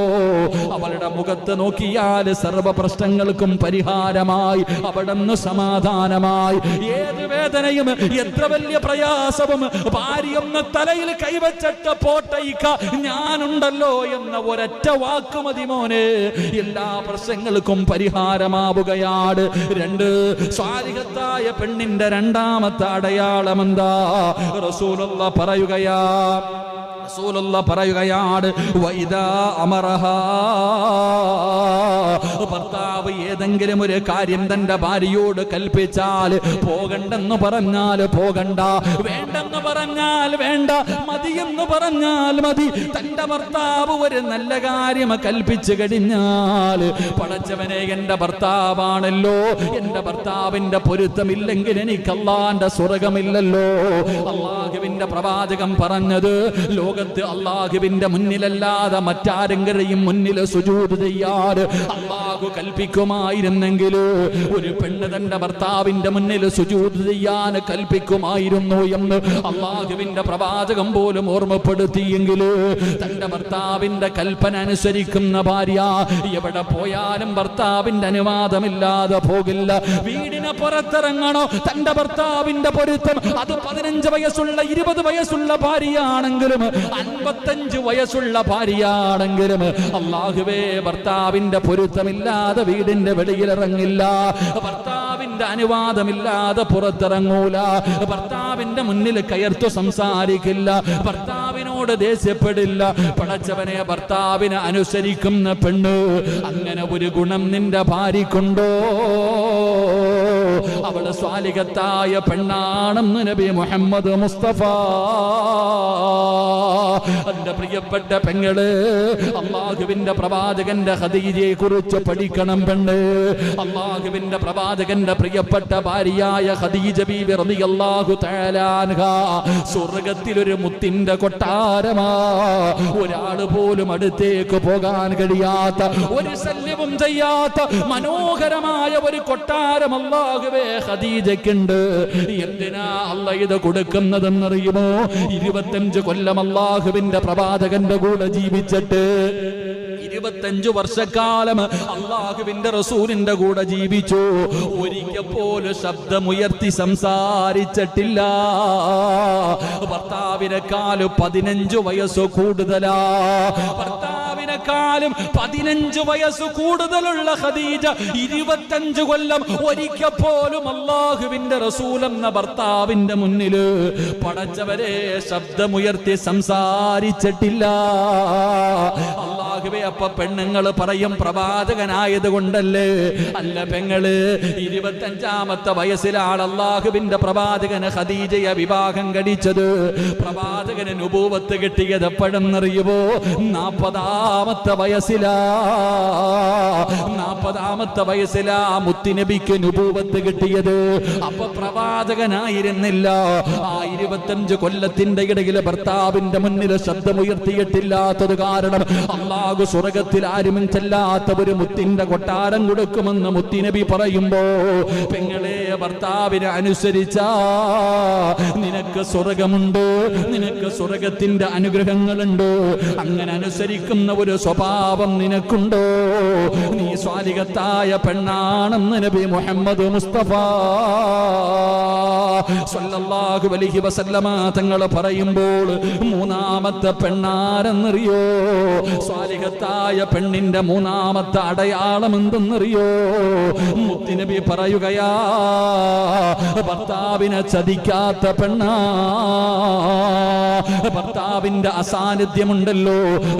അവളുടെ മുഖത്ത് നോക്കിയാൽ സർവ്വ പ്രശ്നങ്ങൾക്കും പരിഹാരമായി, അവിടെ നിന്ന് സമാധാനമായി. ഏത് വേദനയും എത്ര വലിയ പ്രയാസവും ഭാര്യയൊന്ന് തലയിൽ കൈവച്ചിട്ട് പോട്ടയിക്ക ഞാനുണ്ടല്ലോ എന്ന ഒരൊറ്റ വാക്ക് മതി മോനെ, എല്ലാ പ്രശ്നങ്ങൾക്കും പരിഹാരമാവുകയാണ്. 2 സ്വാലിഹത്തായ പെണ്ണിന്റെ 2ാമത്തെ അടയാളം എന്താ? റസൂലുള്ളാഹി പറയുകയാണ്, വൈദാ അമറഹാ, ഭർത്താവ് ഏതെങ്കിലും ഒരു കാര്യം തന്റെ ഭാര്യയോട് കൽപ്പിച്ചാൽ, പോകണ്ടെന്ന് പറഞ്ഞാൽ പോകണ്ട, വേണ്ടെന്ന് പറഞ്ഞാൽ വേണ്ട, മതിയെന്ന് പറഞ്ഞാൽ മതി. തന്റെ ഭർത്താവ് ഒരു നല്ല കാര്യം കൽപ്പിച്ചു കഴിഞ്ഞാൽ, പടച്ചവനെ എന്റെ ഭർത്താവാണല്ലോ, എന്റെ ഭർത്താവിന്റെ പൊരുത്തമില്ലെങ്കിൽ എനിക്ക് അല്ലാഹുവിന്റെ സ്വർഗമില്ലല്ലോ. അല്ലാഹുവിന്റെ പ്രവാചകൻ പറഞ്ഞത്, ലോകത്ത് അല്ലാഹുവിന്റെ മുന്നിലല്ലാതെ മറ്റാരെങ്കിലും മുന്നിൽ സുജൂദ് ചെയ്യാറ് അല്ലാഹു കൽപ്പിക്കുമായിരുന്നെങ്കിൽ ഒരു പെണ്ണ് തന്റെ ഭർത്താവിന്റെ മുന്നിൽ സുജൂദ് ചെയ്യാൻ കൽപ്പിക്കുമായിരുന്നു എന്ന് അല്ലാഹുവിന്റെ പ്രവാചകൻ പോലും ഓർമ്മപ്പെടുത്തിയെങ്കിൽ, തന്റെ ഭർത്താവിന്റെ കൽപ്പന അനുസരിക്കുന്ന ഭാര്യ എവിടെ പോയാലും ഭർത്താവിന്റെ അനുവാദമില്ലാതെ പോകില്ല. വീടിന് പുറത്തിറങ്ങണോ, തന്റെ ഭർത്താവിന്റെ പൊരുത്തം അത് 15 വയസ്സുള്ള 20 വയസ്സുള്ള ഭാര്യയാണെങ്കിലും 55 വയസ്സുള്ള ഭാര്യയാണെങ്കിലും അല്ലാഹുവേ ഭർത്താവിന്റെ പൊരുത്തമില്ലാതെ വീടിന്റെ വെളിയിലിറങ്ങില്ല, ഭർത്താവിന്റെ അനുവാദമില്ലാതെ പുറത്തിറങ്ങൂല, ഭർത്താവിന്റെ മുന്നിൽ കയർത്തു സംസാരിക്കില്ല, ഭർത്താവിനോട് ദേഷ്യപ്പെടില്ല. പടച്ചവനെ, ഭർത്താവിനെ അനുസരിക്കുന്ന പെണ്ണ്, അങ്ങനെ ഒരു ഗുണം നിന്റെ ഭാര്യക്കുണ്ടോ? അവള് സ്വാലിഹത്തായ പെണ്ണാണെന്ന് നബി മുഹമ്മദ് മുസ്തഫ. എന്റെ പ്രിയപ്പെട്ട പെങ്ങള്, അല്ലാഹുവിന്റെ പ്രവാചകന്റെ ഖദീജയെ കുറിച്ച് പഠിക്കണം പെണ്ണ്. അല്ലാഹുവിന്റെ പ്രവാചകന്റെ പ്രിയപ്പെട്ട ഭാര്യയായ ഖദീജ ബീവി റളിയല്ലാഹു തആല അൻഹാ സ്വർഗ്ഗത്തിൽ ഒരു മുത്തിന്റെ കൊട്ടാരമാ. ഒരാള് പോലും അടുത്തേക്ക് പോകാൻ കഴിയാത്ത, ഒരു ശല്യവും ചെയ്യാത്ത മനോഹരമായ ഒരു കൊട്ടാരം അല്ലാഹുവേ ഖദീജയ്ക്കുണ്ട്. എന്തിനാ അല്ലാഹ് ഇത് കൊടുക്കുന്നതെന്നറിയുമോ? 25 കൊല്ലം അല്ലാഹുവിന്റെ പ്രവാചകന്റെ കൂടെ ജീവിച്ചിട്ട് 25 വർഷക്കാലം അല്ലാഹുവിന്റെ റസൂലിന്റെ കൂടെ ജീവിച്ചു. ഒരിക്കൽ പോലും ശബ്ദമുയർത്തി സംസാരിച്ചിട്ടില്ല. ഭർത്താവിനെക്കാൾ 15 വയസ്സ് കൂടുതലാ. ഭർത്താവിനെക്കാളും 15 വയസ്സ് കൂടുതലുള്ള ഖദീജ 25 കൊല്ലം ഒരിക്കൽ പോലും അല്ലാഹുവിന്റെ റസൂൽ എന്ന ഭർത്താവിന്റെ മുന്നിൽ പടച്ചവരെ ശബ്ദമുയർത്തി സംസാരിച്ചിട്ടില്ല. അല്ലാഹുവേ, അപ്പൊ പെണ്ണുങ്ങൾ പറയും പ്രവാചകനായത് കൊണ്ടല്ലേ? അല്ല പെങ്ങള്, 25ാമത്തെ വയസ്സിലാണ് അല്ലാഹുവിന്റെ പ്രവാചകന് ഖദീജയെ വിവാഹം കഴിച്ചത്. പ്രവാചകന് നുബൂവത്ത് കിട്ടിയത് എപ്പോഴെന്നറിയുമോ? 40ാമത്തെ വയസ്സിലാ. 40ാമത്തെ വയസ്സിലാ മുത്തുനബിക്ക് നുബൂവത്ത് കിട്ടിയത്. അപ്പൊ പ്രവാചകനായിരുന്നില്ല. ആ 25 കൊല്ലത്തിന്റെ ഇടയിൽ ഭർത്താവിന്റെ മുന്നിൽ ശബ്ദമുയർത്തിയിട്ടില്ലാത്തത് കാരണം അല്ലാഹു സ്വർഗത്തിൽ ആരും ചെല്ലാത്ത ഒരു മുത്തിന്റെ കൊട്ടാരം കൊടുക്കുമെന്ന് മുത്തുനബി പറയുമ്പോ, പെങ്ങളെ, ഭർത്താവിനെ അനുസരിച്ചാ നിനക്ക് സ്വർഗമുണ്ട്, നിനക്ക് സ്വർഗത്തിന്റെ അനുഗ്രഹങ്ങളുണ്ട്. അങ്ങനെ അനുസരിക്കുന്ന ഒരു സ്വഭാവം നിനക്കുണ്ടോ? നീ സ്വാലിഹത്തായ പെണ്ണാണെന്ന് നബി മുഹമ്മദ് മുസ്തഫ സ്വല്ലല്ലാഹു അലൈഹി വസല്ലമ തങ്ങൾ പറയുമ്പോൾ, 3ാമത്തെ പെണ്ണാരെന്നറിയോ? സ്വാലിഹ സ്വാലിഹത്തായ പെണ്ണിന്റെ മൂന്നാമത്തെ അടയാളം എന്തെന്നറിയോ? മുത്തുനബി പറയുകയാ, ഭർത്താവിനെ ചതിക്കാത്ത പെണ്ണാ. ഭർത്താവിന്റെ അസാന്നിധ്യമുണ്ടല്ലോ,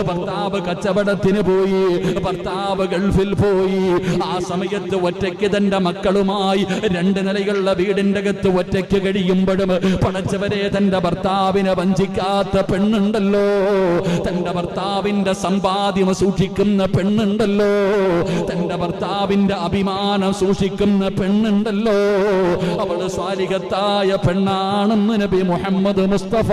ഭർത്താവ് കച്ചവടത്തിന് പോയി, ഭർത്താവ് ഗൾഫിൽ പോയി, ആ സമയത്ത് ഒറ്റയ്ക്ക് തന്റെ മക്കളുമായി 2 നിലയുള്ള വീടിന്റെ അകത്ത് ഒറ്റയ്ക്ക് കഴിയുമ്പോഴും പടച്ചവരെ തന്റെ ഭർത്താവിനെ വഞ്ചിക്കാത്ത പെണ്ണുണ്ടല്ലോ, തന്റെ ഭർത്താവിന്റെ സമ്പാദ്യം സൂക്ഷിക്കുന്ന പെണ്ണുണ്ടല്ലോ, തന്റെ ഭർത്താവിന്റെ അഭിമാനം സൂക്ഷിക്കുന്ന പെണ്ണുണ്ടല്ലോ, അവള് സ്വാലിഹത്തായ പെണ്ണാണെന്ന് നബി മുഹമ്മദ് മുസ്തഫ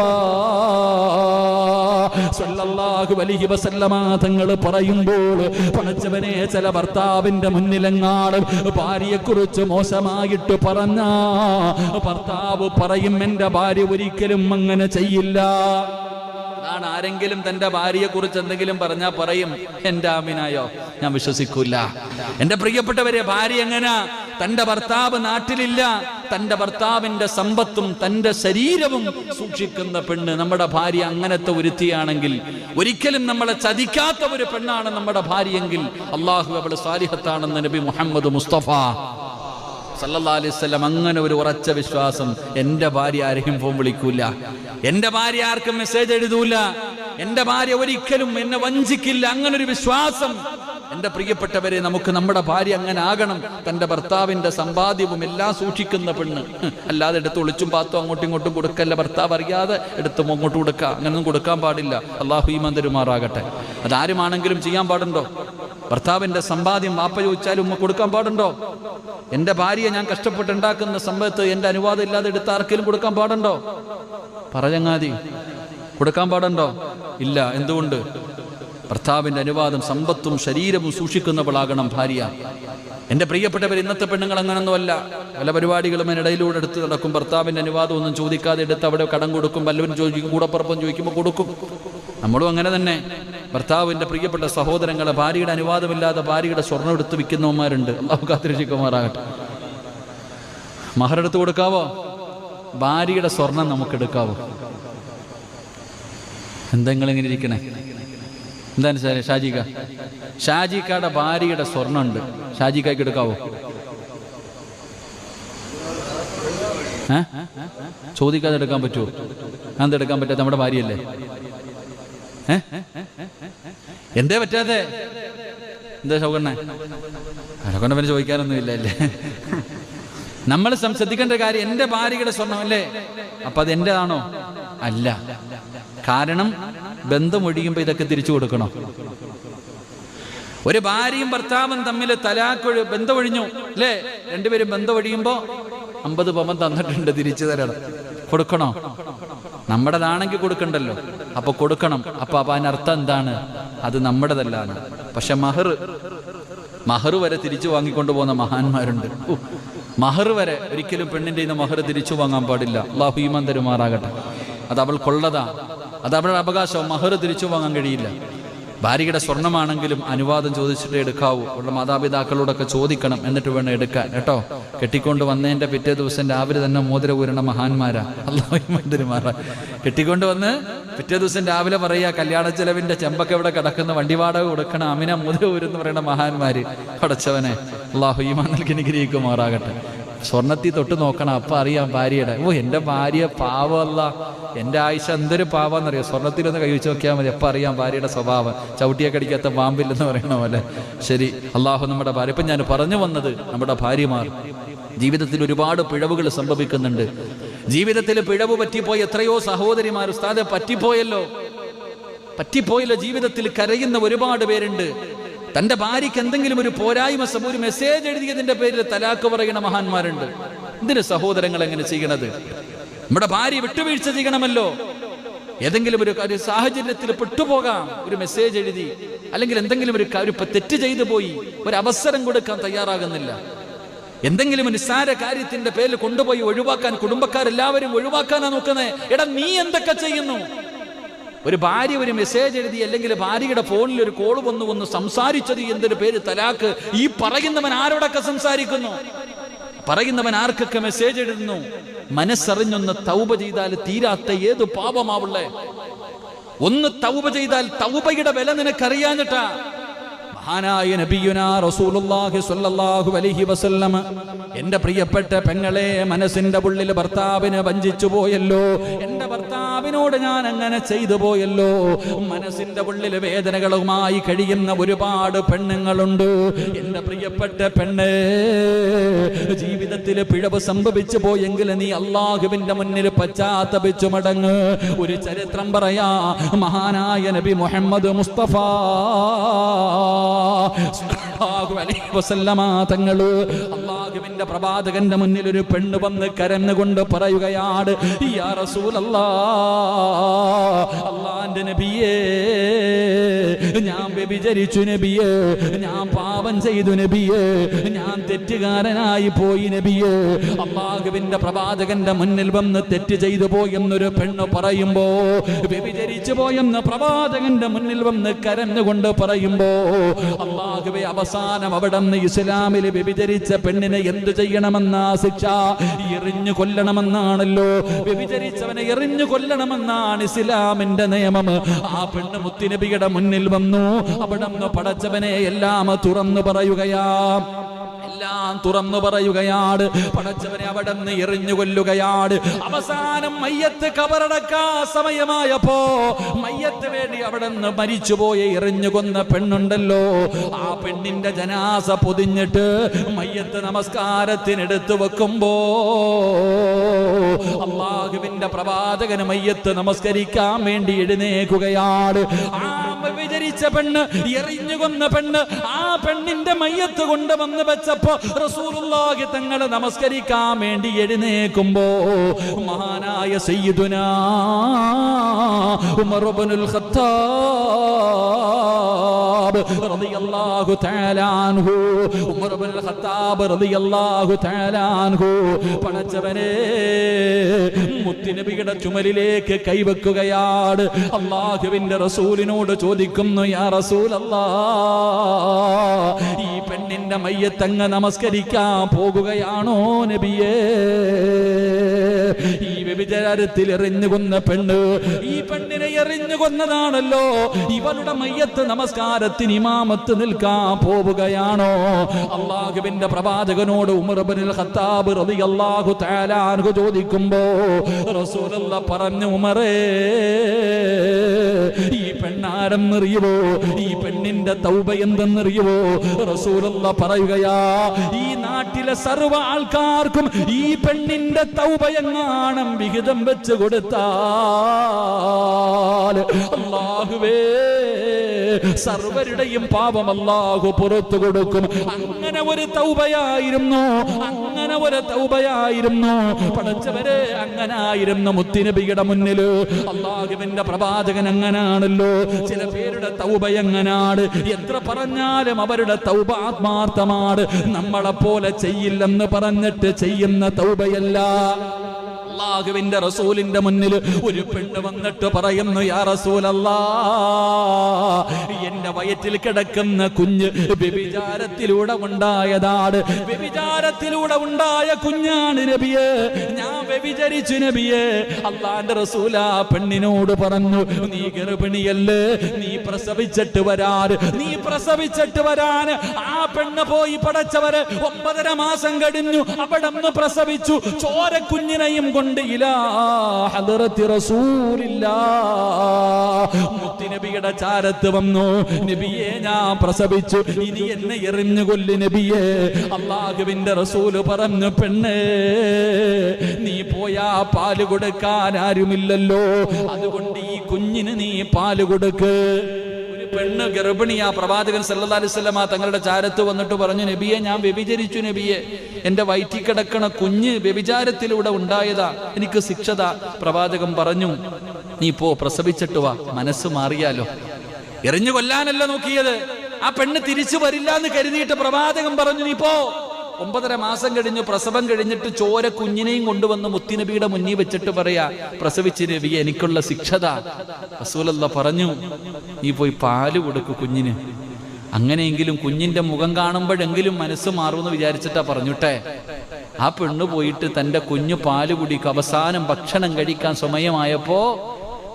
സല്ലല്ലാഹു അലൈഹി വസല്ലമ തങ്ങൾ പറയുമ്പോൾ പടച്ചവനെ ചില ഭർത്താവിന്റെ മുന്നിലെങ്ങാളും ഭാര്യയെക്കുറിച്ച് മോശമായിട്ട് പറഞ്ഞ ഭർത്താവ് പറയും, എന്റെ ഭാര്യ ഒരിക്കലും അങ്ങനെ ചെയ്യില്ല. ആരെങ്കിലും തന്റെ ഭാര്യയെ കുറിച്ച് എന്തെങ്കിലും പറഞ്ഞാൽ പറയും, എന്റെ ആമിനായോ, ഞാൻ വിശ്വസിക്കൂല. എന്റെ പ്രിയപ്പെട്ടവരെ, ഭാര്യ എങ്ങനാ? തന്റെ ഭർത്താവ് നാട്ടിലില്ല, തന്റെ ഭർത്താവിന്റെ സമ്പത്തും തന്റെ ശരീരവും സൂക്ഷിക്കുന്ന പെണ്ണ് നമ്മുടെ ഭാര്യ അങ്ങനത്തെ ഒരുത്തിയാണെങ്കിൽ, ഒരിക്കലും നമ്മളെ ചതിക്കാത്ത ഒരു പെണ്ണാണ് നമ്മുടെ ഭാര്യയെങ്കിൽ, അള്ളാഹു അവള് സാലിഹത്താണെന്ന് നബി മുഹമ്മദ് മുസ്തഫ സല്ലല്ലാഹു അലൈഹി വസല്ലം അങ്ങനെ ഒരു ഉറച്ച വിശ്വാസം. എന്റെ ഭാര്യ ആരെയും ഫോൺ വിളിക്കൂല, എന്റെ ഭാര്യ ആർക്കും മെസ്സേജ് എഴുതൂല, എന്റെ ഭാര്യ ഒരിക്കലും എന്നെ വഞ്ചിക്കില്ല, അങ്ങനൊരു വിശ്വാസം. എന്റെ പ്രിയപ്പെട്ടവരെ, നമുക്ക് നമ്മുടെ ഭാര്യ അങ്ങനെ ആകണം. തന്റെ ഭർത്താവിന്റെ സമ്പാദ്യവും എല്ലാം സൂക്ഷിക്കുന്ന പെണ്ണ്. അല്ലാതെ എടുത്ത് ഒളിച്ചും പാത്തും അങ്ങോട്ടും ഇങ്ങോട്ടും കൊടുക്കല്ല, ഭർത്താവ് അറിയാതെ എടുത്തും അങ്ങോട്ട് കൊടുക്കുക, അങ്ങനൊന്നും കൊടുക്കാൻ പാടില്ല. അള്ളാഹു ഈമാൻ തരുമാറാകട്ടെ. അതാരുമാണെങ്കിലും ചെയ്യാൻ പാടുണ്ടോ? ഭർത്താവിന്റെ സമ്പാദ്യം വാപ്പ ചോദിച്ചാലും ഉമ്മ കൊടുക്കാൻ പാടുണ്ടോ? എന്റെ ഭാര്യയെ ഞാൻ കഷ്ടപ്പെട്ടുണ്ടാക്കുന്ന സമ്പത്ത് എന്റെ അനുവാദം ഇല്ലാതെ എടുത്ത് ആർക്കെങ്കിലും കൊടുക്കാൻ പാടുണ്ടോ? പറഞ്ഞങ്ങാതി കൊടുക്കാൻ പാടുണ്ടോ? ഇല്ല. എന്തുകൊണ്ട്? ഭർത്താവിന്റെ അനുവാദം, സമ്പത്തും ശരീരവും സൂക്ഷിക്കുന്നവളാകണം ഭാര്യ. എന്റെ പ്രിയപ്പെട്ടവർ, ഇന്നത്തെ പെണ്ണുങ്ങൾ അങ്ങനൊന്നുമല്ല. പല പരിപാടികളും അതിനിടയിലൂടെ എടുത്ത് നടക്കും. ഭർത്താവിന്റെ അനുവാദം ഒന്നും ചോദിക്കാതെ എടുത്ത് അവിടെ കടം കൊടുക്കും, വല്ലവരും ചോദിക്കും, കൂടപ്പുറപ്പം ചോദിക്കുമ്പോൾ കൊടുക്കും. നമ്മളും അങ്ങനെ തന്നെ. ഭർത്താവിന്റെ പ്രിയപ്പെട്ട സഹോദരങ്ങളെ, ഭാര്യയുടെ അനുവാദമില്ലാതെ ഭാര്യയുടെ സ്വർണ്ണം എടുത്ത് വിൽക്കുന്നവന്മാരുണ്ട്. അല്ലാഹു കാത്തിരക്ഷിക്കുമാറാകട്ടെ. മഹറെടുത്ത് കൊടുക്കാവോ? ഭാര്യയുടെ സ്വർണം നമുക്ക് എടുക്കാവോ? എന്തെങ്കിലും ഇങ്ങനെ ഇരിക്കണേ? എന്താണ് ഷാജിക്കായുടെ ഭാര്യയുടെ സ്വർണ്ണം ഉണ്ട്, ഷാജിക്കായ്ക്ക് എടുക്കാവോ? ചോദിക്കാതെ എടുക്കാൻ പറ്റുമോ? എന്തെടുക്കാൻ പറ്റാത്ത നമ്മുടെ ഭാര്യയല്ലേ? എന്തേ പറ്റാതെ? എന്താ ഷൗക്കണ്ണേ? ഷൗക്കണ്ണ പിന്നെ ചോദിക്കാനൊന്നുമില്ല അല്ലേ? നമ്മൾ ശ്രദ്ധിക്കേണ്ട കാര്യം, എന്റെ ഭാര്യയുടെ സ്വർണം അല്ലേ, അപ്പൊ അത് എന്റേതാണോ? അല്ല. കാരണം ബന്ധം ഒഴിയുമ്പോ ഇതൊക്കെ തിരിച്ചു കൊടുക്കണോ? ഒരു ഭാര്യയും ഭർത്താവും തമ്മിൽ ബന്ധം ഒഴിഞ്ഞു അല്ലേ? രണ്ടുപേരും ബന്ധം ഒഴിയുമ്പോ 50 പവൻ തന്നിട്ടുണ്ട്, തിരിച്ചു തരണം. കൊടുക്കണോ? നമ്മുടേതാണെങ്കിൽ കൊടുക്കണ്ടല്ലോ, അപ്പൊ കൊടുക്കണം. അപ്പൊ അതിനർത്ഥം എന്താണ്? അത് നമ്മുടേതല്ലാണ്. പക്ഷെ മഹർ വരെ തിരിച്ചു വാങ്ങിക്കൊണ്ടു പോകുന്ന മഹാന്മാരുണ്ട്. മഹർ വരെ ഒരിക്കലും പെണ്ണിന്റെ മഹർ തിരിച്ചു വാങ്ങാൻ പാടില്ല. അല്ലാഹു ഈമാൻ തരുമാറാകട്ടെ. അത് അവൾ കൊള്ളതാ, അത് അവളുടെ അവകാശം. മഹർ തിരിച്ചു വാങ്ങാൻ കഴിയില്ല. ഭാര്യയുടെ സ്വർണ്ണമാണെങ്കിലും അനുവാദം ചോദിച്ചിട്ടേ എടുക്കാവൂ. അവളുടെ മാതാപിതാക്കളോടൊക്കെ ചോദിക്കണം, എന്നിട്ട് വേണം എടുക്കാൻ കേട്ടോ. കെട്ടിക്കൊണ്ട് വന്നതിന്റെ പിറ്റേ ദിവസം രാവിലെ തന്നെ മോതിര ഊരണ മഹാന്മാരാ. അല്ലാഹു കെട്ടിക്കൊണ്ട് വന്ന് പിറ്റേ ദിവസം രാവിലെ പറയാ, കല്യാണ ചെലവിന്റെ ചെമ്പൊക്കെ ഇവിടെ കിടക്കുന്ന, വണ്ടി വാടക കൊടുക്കണം, അമിന മോതിര ഊരെന്ന് പറയുന്ന മഹാന്മാര്. പടച്ചവനെ അല്ലാഹു ഈമാൻ നൽകി അനുഗ്രഹിക്കുമാറാകട്ടെ. സ്വർണ്ണത്തിൽ തൊട്ട് നോക്കണം, അപ്പൊ അറിയാം ഭാര്യയുടെ. എന്റെ ഭാര്യ പാവമല്ല, എന്റെ ആയിഷ എന്തൊരു പാവാന്നറിയാം. സ്വർണ്ണത്തിലൊന്ന് കഴിച്ചു നോക്കിയാൽ മതി, അപ്പൊ അറിയാം ഭാര്യയുടെ സ്വഭാവം. ചവിട്ടിയെ കടിക്കാത്ത പാമ്പില്ലെന്ന് പറയണ പോലെ. ശരി, അള്ളാഹു നമ്മുടെ ഭാര്യ. ഇപ്പൊ ഞാൻ പറഞ്ഞു വന്നത്, നമ്മുടെ ഭാര്യമാർ ജീവിതത്തിൽ ഒരുപാട് പിഴവുകൾ സംഭവിക്കുന്നുണ്ട്. ജീവിതത്തിൽ പിഴവ് പറ്റിപ്പോയി എത്രയോ സഹോദരിമാർ ഉസ്താദെ പറ്റിപ്പോയല്ലോ. ജീവിതത്തിൽ കരയുന്ന ഒരുപാട് പേരുണ്ട്. തന്റെ ഭാര്യയ്ക്ക് എന്തെങ്കിലും ഒരു പോരായ്മ, ഒരു മെസ്സേജ് എഴുതിയതിന്റെ പേരിൽ തലാക്ക് പറയുന്ന മഹാന്മാരുണ്ട്. എന്തിന് സഹോദരങ്ങൾ എങ്ങനെ ചെയ്യണത്? നമ്മുടെ ഭാര്യ വിട്ടുവീഴ്ച ചെയ്യണമല്ലോ. ഏതെങ്കിലും ഒരു സാഹചര്യത്തിൽ പെട്ടുപോകാം, ഒരു മെസ്സേജ് എഴുതി, അല്ലെങ്കിൽ എന്തെങ്കിലും ഒരു തെറ്റ് ചെയ്തു പോയി, ഒരു അവസരം കൊടുക്കാൻ തയ്യാറാകുന്നില്ല. എന്തെങ്കിലും നിസ്സാര കാര്യത്തിന്റെ പേരിൽ കൊണ്ടുപോയി ഒഴിവാക്കാൻ കുടുംബക്കാരെല്ലാവരും ഒഴിവാക്കാനാ നോക്കുന്നത്. എടാ, നീ എന്തൊക്കെ ചെയ്യുന്നു? ഒരു ഭാര്യ ഒരു മെസ്സേജ് എഴുതി, അല്ലെങ്കിൽ ഭാര്യയുടെ ഫോണിൽ ഒരു കോൾ വന്നു സംസാരിച്ചത് എന്തൊരു പേര് തലാക്ക്. ഈ പറയുന്നവൻ ആരോടൊക്കെ സംസാരിക്കുന്നു? പറയുന്നവൻ ആർക്കൊക്കെ മെസ്സേജ് എഴുതുന്നു? മനസ്സറിഞ്ഞൊന്ന് തൗബ ചെയ്താൽ തീരാത്ത ഏത് പാപമാവുള്ളേ? ഒന്ന് തൗബ ചെയ്താൽ തൗബയുടെ വില നിനക്കറിയാഞ്ഞിട്ടാ. മഹാനായ നബിയുനാ റസൂലുള്ളാഹി സ്വല്ലല്ലാഹു അലൈഹി വസല്ലം, എന്റെ പ്രിയപ്പെട്ട പെങ്ങളെ, മനസ്സിന്റെ ഉള്ളിൽ ഭർത്താവിനെ വഞ്ചിച്ചു പോയല്ലോ, എന്റെ ഭർത്താവിനോട് ഞാൻ അങ്ങനെ ചെയ്തു പോയല്ലോ. മനസ്സിന്റെ ഉള്ളിൽ വേദനകളുമായി കഴിയുന്ന ഒരുപാട് പെണ്ണുങ്ങളുണ്ട്. എന്റെ പ്രിയപ്പെട്ട പെണ്ണേ, ജീവിതത്തിൽ പിഴവ് സംഭവിച്ചു പോയെങ്കിൽ നീ അള്ളാഹുവിന്റെ മുന്നിൽ പശ്ചാത്തപിച്ചു മടങ്ങ്. ഒരു ചരിത്രം പറയാ, മഹാനായ നബി മുഹമ്മദ് മുസ്തഫ തങ്ങള് അള്ളാഹുവിന്റെ പ്രവാചകന്റെ മുന്നിൽ ഒരു പെണ്ണ് വന്ന് കരഞ്ഞുകൊണ്ട് പറയുകയാണ്, യാ റസൂലല്ലാഹ്, അള്ളാന്റെ നബിയേ, ഞാൻ വ്യഭിചരിച്ചു നബിയേ, ഞാൻ പാപം ചെയ്തു നബിയേ, ഞാൻ തെറ്റുകാരനായി പോയി നബിയേ. അള്ളാഹുവിന്റെ പ്രവാചകന്റെ മുന്നിൽ വന്ന് തെറ്റ് ചെയ്തു പോയെന്നൊരു പെണ്ണ് പറയുമ്പോ, വ്യഭിചരിച്ചു പോയെന്ന് പ്രവാചകന്റെ മുന്നിൽ വന്ന് കരഞ്ഞുകൊണ്ട് പറയുമ്പോ, അള്ളാഹുവേ, അവസാനം അവിടെ നിന്ന് ഇസ്ലാമിൽ വ്യഭിചരിച്ച പെണ്ണിനെ എന്തു ചെയ്യണമെന്നാ ശിക്ഷ? എറിഞ്ഞു കൊല്ലണമെന്നാണല്ലോ. വ്യഭിചരിച്ചവനെ എറിഞ്ഞു കൊല്ലണമെന്നാണ് ഇസ്ലാമിന്റെ നിയമം. ആ പെണ്ണ് മുത്തുനബിയുടെ മുന്നിൽ വന്നു. അവിടെ നിന്ന് പടച്ചവനെ എല്ലാം തുറന്നു പറയുകയാ, എല്ലാം തുറന്നു പറയുകയാണ്. പടച്ചവനെ അവിടെ നിന്ന് എറിഞ്ഞു കൊല്ലുകയാണ്. അവസാനം മയ്യത്ത് കബറടക്കാ സമയമായപ്പോ മയ്യത്ത് വേണ്ടി അവിടെ നിന്ന് മരിച്ചുപോയി എറിഞ്ഞു കൊന്ന പെണ്ണുണ്ടല്ലോ, ആ പെണ്ണിന്റെ ജനാസ പൊതിഞ്ഞിട്ട് മയ്യത്ത് നമസ്കാരത്തിനെടുത്തു വെക്കുമ്പോ അള്ളാഹുവിന്റെ പ്രവാചകന് മയ്യത്ത് നമസ്കരിക്കാൻ വേണ്ടി എഴുന്നേക്കുകയാണ്. ആ വിചരിച്ച പെണ്ണ്, എറിഞ്ഞു കൊന്ന പെണ്ണ്, ആ പെണ്ണിന്റെ മയ്യത്ത് കൊണ്ടുവന്ന് വെച്ചപ്പോ റസൂലുള്ളാഹി തങ്ങൾ നമസ്കരിക്കാൻ വേണ്ടി എഴുന്നേക്കുമ്പോ മഹാനായ സയ്യിദുനാ ഉമർ ഇബ്നുൽ ഖത്താബ് റളിയല്ലാഹു തആല അൻഹു, ഉമർ ഇബ്നുൽ ഖത്താബ് റളിയല്ലാഹു തആല അൻഹു പടച്ചവനെ മുത്തുനബിയുടെ ചുമലിലേക്ക് കൈവെക്കുകയാണ്. അല്ലാഹുവിന്റെ റസൂലിനോട് ചോദിക്കുന്നു, യാ റസൂലല്ലാഹ്, ഈ പെണ്ണിന്റെ മയ്യത്തങ്ങ് നമസ്കരിക്കാൻ പോകുകയാണോ നബിയേ? ഈ വ്യഭിചാരത്തിൽ എറിഞ്ഞു കൊന്ന പെണ്ണ്, ഈ പെണ്ണിനെ എറിഞ്ഞു കൊന്നതാണല്ലോ, ഇവളുടെ മയ്യത്ത് നമസ്കാരത്തിന് ഇമാമത്ത് നിൽക്കാൻ പോവുകയാണോ? അള്ളാഹുവിന്റെ പ്രവാചകനോട് ഉമർ ഇബ്നുൽ ഖത്താബ് റളിയല്ലാഹു തആല അൻഹു ചോദിക്കുമ്പോ റസൂലുള്ളാഹി പറഞ്ഞു, ഉമറേ, ഈ പെണ്ണാരെന്നറിയുവോ? ഈ പെണ്ണിന്റെ തൗബ എന്തെന്നറിയുവോ? റസൂലുള്ളാഹി പറയുകയാ, ഈ നാട്ടിലെ സർവ്വ ആൾക്കാർക്കും ഈ പെണ്ണിന്റെ തൗബ എങ്ങാണം വിഹിതം വെച്ച് കൊടുത്താൽ അല്ലാഹുവേ, സർവരുടെയും പാപം അല്ലാഹു പുറത്തു കൊടുക്കും. അങ്ങനെ ഒരു തൗബയായിരുന്നു, അങ്ങനെ ഒരു തൗബയായിരുന്നു പടച്ചവരെ, അങ്ങനായിരുന്നു മുത്തുനബിയുടെ മുന്നിൽ അല്ലാഹുവിന്റെ പ്രവാചകൻ. അങ്ങനാണല്ലോ ചില പേരുടെ തൗബ എങ്ങനാണ്, എത്ര പറഞ്ഞാലും അവരുടെ തൗബ ആത്മാർത്ഥമാണ്. നമ്മളെ പോലെ ചെയ്യില്ലെന്ന് പറഞ്ഞിട്ട് ചെയ്യുന്ന തൗബയല്ല. അല്ലാഹുവിന്റെ റസൂലിന്റെ മുന്നിൽ ഒരു പെണ്ണ് വന്നിട്ട് പറയുന്നു, യാ റസൂലല്ലാഹ്, എന്റെ വയറ്റിൽ കിടക്കുന്ന കുഞ്ഞ് വ്യഭിചാരത്തിലൂടെ ഉണ്ടായതാണ്, വ്യഭിചാരത്തിലൂടെ ഉണ്ടായ കുഞ്ഞാണ് നബിയേ, ഞാൻ വ്യഭിചരിച്ചു നബിയേ. അല്ലാഹുവിന്റെ റസൂൽ ആ പെണ്ണിനോട് പറഞ്ഞു, നീ ഗർഭിണിയല്ലേ, നീ പ്രസവിച്ചിട്ട് വരാൻ, നീ പ്രസവിച്ചിട്ട് വരാൻ. ആ പെണ്ണ് പോയി പടച്ചവരെ 9.5 മാസം കഴിഞ്ഞു, അവിടെ നിന്ന് പ്രസവിച്ചു. ചോര കുഞ്ഞിനെയും കൊണ്ട് ഇലാ ഹദ്റത്തി റസൂലില്ലാഹ്, മുത്തുനബിയുടെ ചാരത്ത് വന്നു. നബിയെ, ഞാൻ പ്രസവിച്ചു, ഇനി എന്നെ എറിഞ്ഞു കൊല്ല് നബിയെ. അല്ലാഹുവിന്റെ റസൂല് പറഞ്ഞു, പെണ്ണേ, നീ പോയാ പാല് കൊടുക്കാൻ ആരുമില്ലല്ലോ, അതുകൊണ്ട് ഈ കുഞ്ഞിന് നീ പാല് കൊടുക്ക്. പെണ്ണ് ഗർഭിണിയാ. പ്രവാചകൻ സല്ലല്ലാഹു അലൈഹി വസല്ലമ തങ്ങളുടെ ചാരത്ത് വന്നിട്ട് പറഞ്ഞു, നബിയെ, ഞാൻ വ്യഭിചരിച്ചു നബിയെ, എന്റെ വയറ്റിൽ കിടക്കണ കുഞ്ഞ് വ്യഭിചാരത്തിലൂടെ ഉണ്ടായതാ, എനിക്ക് ശിക്ഷതാ. പ്രവാചകൻ പറഞ്ഞു, നീ പോ, പ്രസവിച്ചിട്ട് വാ, മനസ്സ് മാറിയാലോ. എറിഞ്ഞു കൊല്ലാനല്ല നോക്കിയത്, ആ പെണ്ണ് തിരിച്ചു വരില്ല എന്ന് കരുതിയിട്ട് പ്രവാചകൻ പറഞ്ഞു, നീ പോ. 9.5 മാസം കഴിഞ്ഞു, പ്രസവം കഴിഞ്ഞിട്ട് ചോര കുഞ്ഞിനെയും കൊണ്ടുവന്ന് മുത്തുനബിയുടെ മുന്നിൽ വെച്ചിട്ട് പറയാ, പ്രസവിച്ച് നബിയെ, എനിക്കുള്ള ശിക്ഷതാ. റസൂലുള്ളാഹി പറഞ്ഞു, നീ പോയി പാല് കൊടുക്കു കുഞ്ഞിന്, അങ്ങനെയെങ്കിലും കുഞ്ഞിന്റെ മുഖം കാണുമ്പോഴെങ്കിലും മനസ്സ് മാറുമെന്ന് വിചാരിച്ചിട്ടാ പറഞ്ഞിട്ടെ. ആ പെണ്ണ് പോയിട്ട് തന്റെ കുഞ്ഞു പാല് കുടിക്കും. അവസാനം ഭക്ഷണം കഴിക്കാൻ സമയമായപ്പോ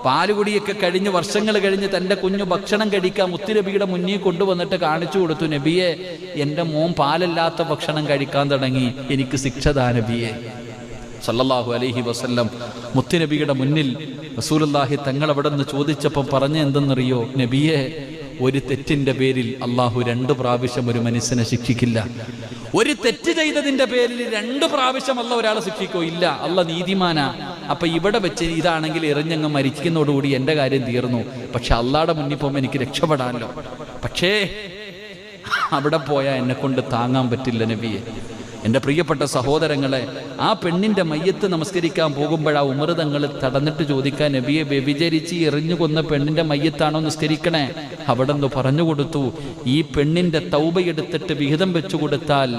പാലുകുടിയൊക്കെ കഴിഞ്ഞ് വർഷങ്ങൾ കഴിഞ്ഞ് തൻ്റെ കുഞ്ഞു ഭക്ഷണം കഴിക്കാൻ മുത്തുനബിയുടെ മുന്നിൽ കൊണ്ടുവന്നിട്ട് കാണിച്ചു കൊടുത്തു, നബിയെ എൻ്റെ മോൻ പാലല്ലാത്ത ഭക്ഷണം കഴിക്കാൻ തുടങ്ങി, എനിക്ക് ശിക്ഷതാ നബിയെ. സല്ലല്ലാഹു അലൈഹി വസല്ലം മുത്തുനബിയുടെ മുന്നിൽ റസൂലുള്ളാഹി തങ്ങൾ അവിടെ നിന്ന് ചോദിച്ചപ്പോൾ പറഞ്ഞ എന്തെന്നറിയോ? നബിയെ, ഒരു തെറ്റിന്റെ പേരിൽ അള്ളാഹു 2 പ്രാവശ്യം ഒരു മനുഷ്യനെ ശിക്ഷിക്കില്ല. ഒരു തെറ്റ് ചെയ്തതിന്റെ പേരിൽ 2 പ്രാവശ്യം അല്ല ഒരാളെ ശിക്ഷിക്കോ? ഇല്ല, അല്ല നീതിമാനാ. അപ്പൊ ഇവിടെ വെച്ച് ഇതാണെങ്കിൽ എറിഞ്ഞങ്ങ് മരിക്കുന്നതോടുകൂടി എൻ്റെ കാര്യം തീർന്നു. പക്ഷെ അള്ളാടെ മുന്നിൽ പോകുമ്പോൾ എനിക്ക് രക്ഷപ്പെടാമല്ലോ. പക്ഷേ അവിടെ പോയാൽ എന്നെ കൊണ്ട് താങ്ങാൻ പറ്റില്ല നബിയെ. എൻ്റെ പ്രിയപ്പെട്ട സഹോദരങ്ങളെ, ആ പെണ്ണിൻ്റെ മയ്യത്ത് നമസ്കരിക്കാൻ പോകുമ്പോഴാ ഉമർ തങ്ങൾ തടഞ്ഞിട്ട് ചോദിക്കാൻ, നബിയെ വ്യഭിചരിച്ച് എറിഞ്ഞു കൊന്ന പെണ്ണിൻ്റെ മയ്യത്താണോ നിസ്കരിക്കണേ? അവിടെ നിന്ന് പറഞ്ഞു കൊടുത്തു, ഈ പെണ്ണിൻ്റെ തൗബയെടുത്തിട്ട് വിഹിതം വെച്ചു കൊടുത്താൽ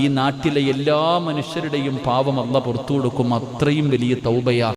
ഈ നാട്ടിലെ എല്ലാ മനുഷ്യരുടെയും പാവം അല്ലാഹ് പുറത്തു കൊടുക്കും. അത്രയും വലിയ തൗബയാ.